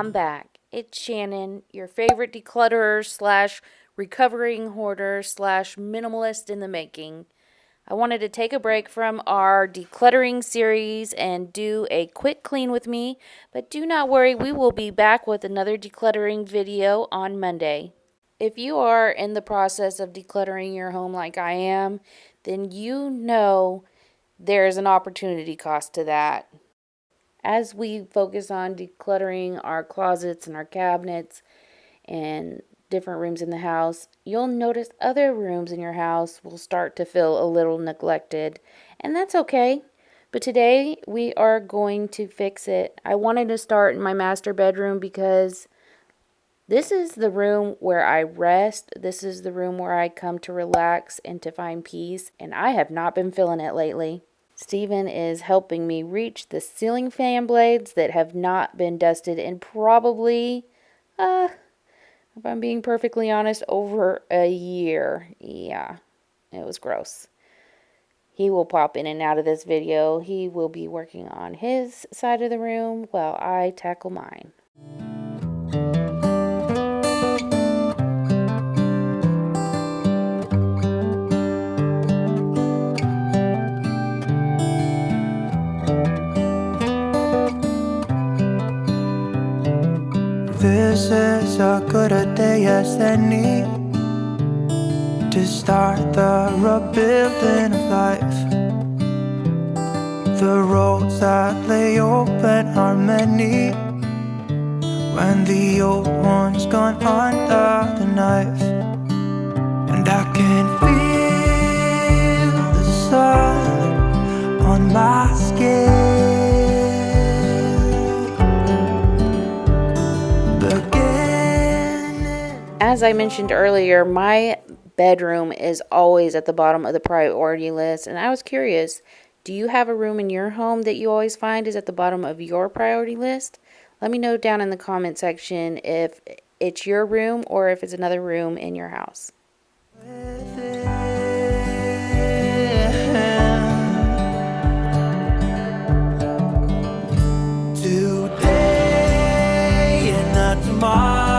I'm back. It's Shannon, your favorite declutterer slash recovering hoarder slash minimalist in the making. I wanted to take a break from our decluttering series and do a quick clean with me, but do not worry, we will be back with another decluttering video on Monday. If you are in the process of decluttering your home like I am, then you know there is an opportunity cost to that. As we focus on decluttering our closets and our cabinets and different rooms in the house, you'll notice other rooms in your house will start to feel a little neglected, and that's okay. But today we are going to fix it. I wanted to start in my master bedroom because this is the room where I rest. This is the room where I come to relax and to find peace, and I have not been feeling it lately. Steven is helping me reach the ceiling fan blades that have not been dusted in probably, if I'm being perfectly honest, over a year. Yeah, it was gross. He will pop in and out of this video. He will be working on his side of the room while I tackle mine. This is as good a day as any to start the rebuilding of life. The roads that lay open are many when the old one's gone under the knife. And I can feel the sun on my skin. As I mentioned earlier, my bedroom is always at the bottom of the priority list, and I was curious, do you have a room in your home that you always find is at the bottom of your priority list? Let me know down in the comment section if it's your room or if it's another room in your house. Today and not tomorrow.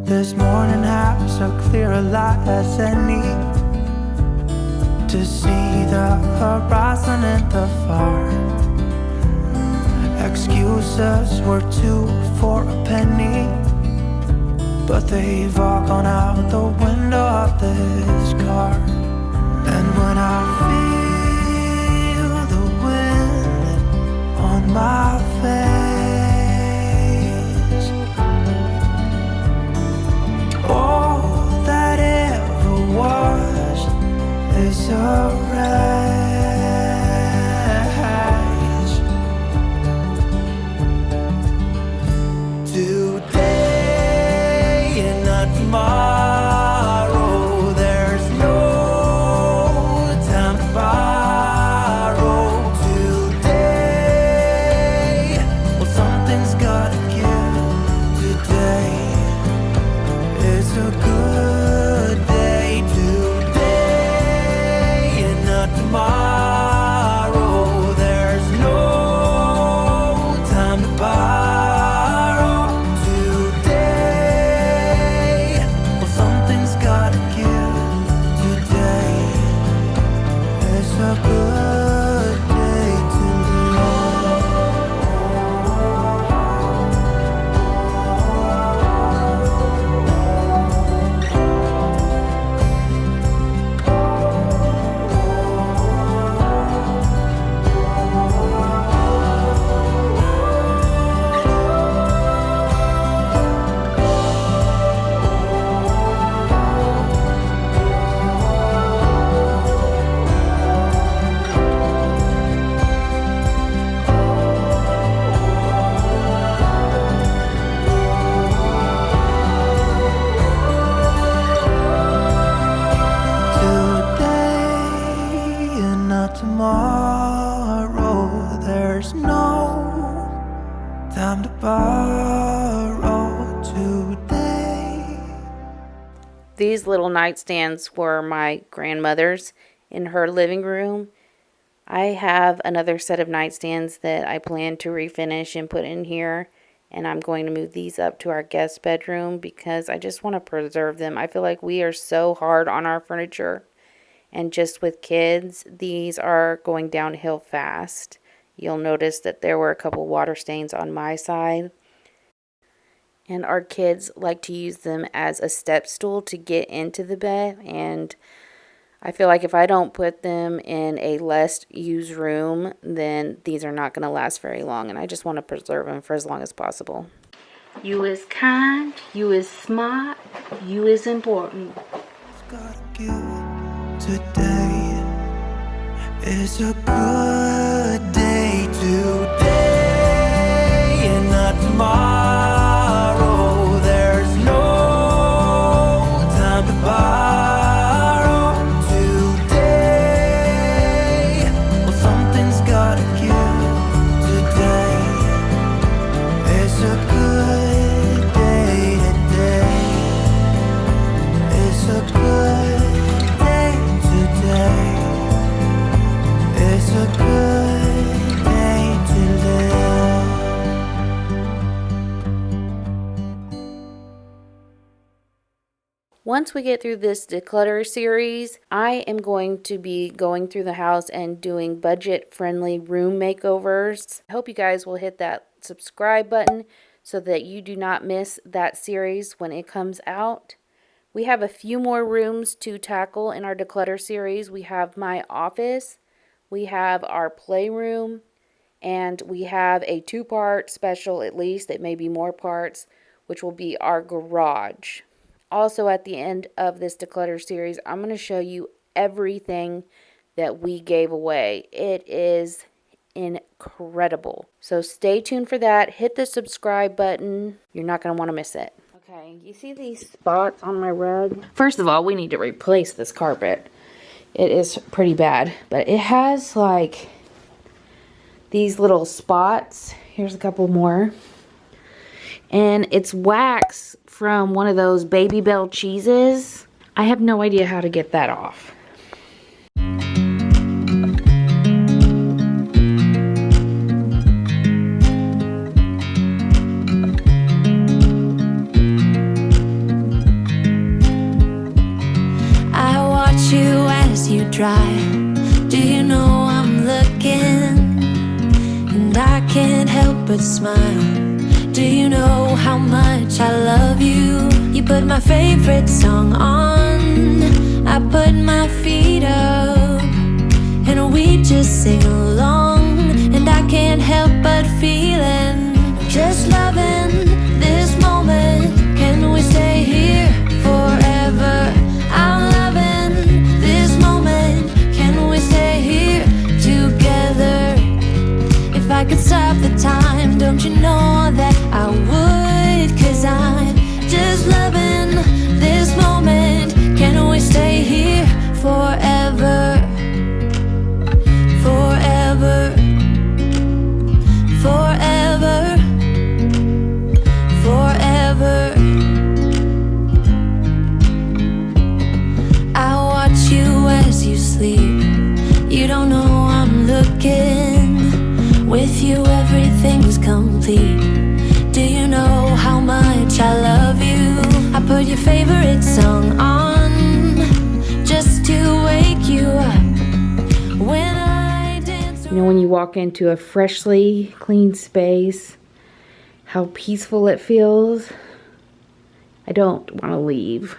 This morning has a clearer light as any to see the horizon in the far. Excuses were 2 for a penny, but they've all gone out the window of this car. And when I feel the wind on my face, all that ever was is a rage. Today and not tomorrow. There's no time to buy. These little nightstands were my grandmother's in her living room. I have another set of nightstands that I plan to refinish and put in here, and I'm going to move these up to our guest bedroom because I just want to preserve them. I feel like we are so hard on our furniture, and just with kids, these are going downhill fast. You'll notice that there were a couple water stains on my side, and our kids like to use them as a step stool to get into the bed, and I feel like if I don't put them in a less used room, then these are not going to last very long, and I just want to preserve them for as long as possible. You is kind, you is smart, you is important. Gotta give today is a good day today and not tomorrow. There's no time to borrow today. Well, something's gotta give today. It's a good day today. It's a good day today. It's a good day to live. Once we get through this declutter series, I am going to be going through the house and doing budget-friendly room makeovers. I hope you guys will hit that subscribe button so that you do not miss that series when it comes out. We have a few more rooms to tackle in our declutter series. We have my office, we have our playroom, and we have a two-part special, at least. It may be more parts, which will be our garage. Also, at the end of this declutter series, I'm going to show you everything that we gave away. It is incredible. So stay tuned for that. Hit the subscribe button. You're not going to want to miss it. Okay, you see these spots on my rug? First of all, we need to replace this carpet. It is pretty bad, but it has like these little spots. Here's a couple more. And it's wax from one of those Baby Bell cheeses. I have no idea how to get that off. I watch you as you drive. Do you know I'm looking? And I can't help but smile. Do you know how much I love you? You put my favorite song on, I put my feet up, and we just sing along. And I can't help but feeling, just loving this moment. Can we stay here forever? I'm loving this moment. Can we stay here together? If I could stop the time, don't you know that I would? 'Cause I'm just loving this moment. Can we stay here forever? Forever. Forever. Forever. I watch you as you sleep. You don't know I'm looking. With you everything's complete. Do you know how much I love you? I put your favorite song on just to wake you up. When I dance, You know, when you walk into a freshly clean space, how peaceful it feels. I don't want to leave.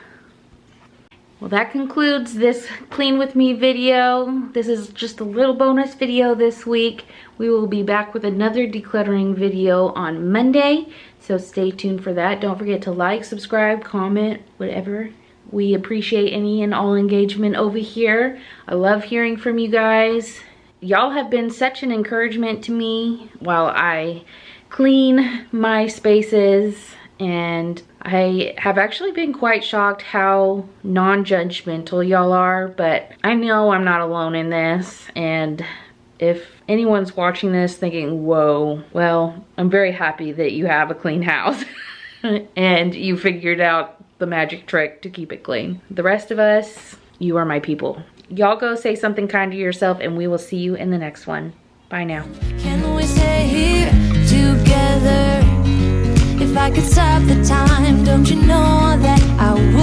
Well, that concludes this Clean With Me video. This is just a little bonus video this week. We will be back with another decluttering video on Monday, so stay tuned for that. Don't forget to like, subscribe, comment, whatever. We appreciate any and all engagement over here. I love hearing from you guys. Y'all have been such an encouragement to me while I clean my spaces, and I have actually been quite shocked how non-judgmental y'all are, but I know I'm not alone in this, and if anyone's watching this thinking, whoa, well, I'm very happy that you have a clean house and you figured out the magic trick to keep it clean. The rest of us, you are my people. Y'all go say something kind to yourself, and we will see you in the next one. Bye now. Can we stay here together? If I could stop the time, don't you know that I would?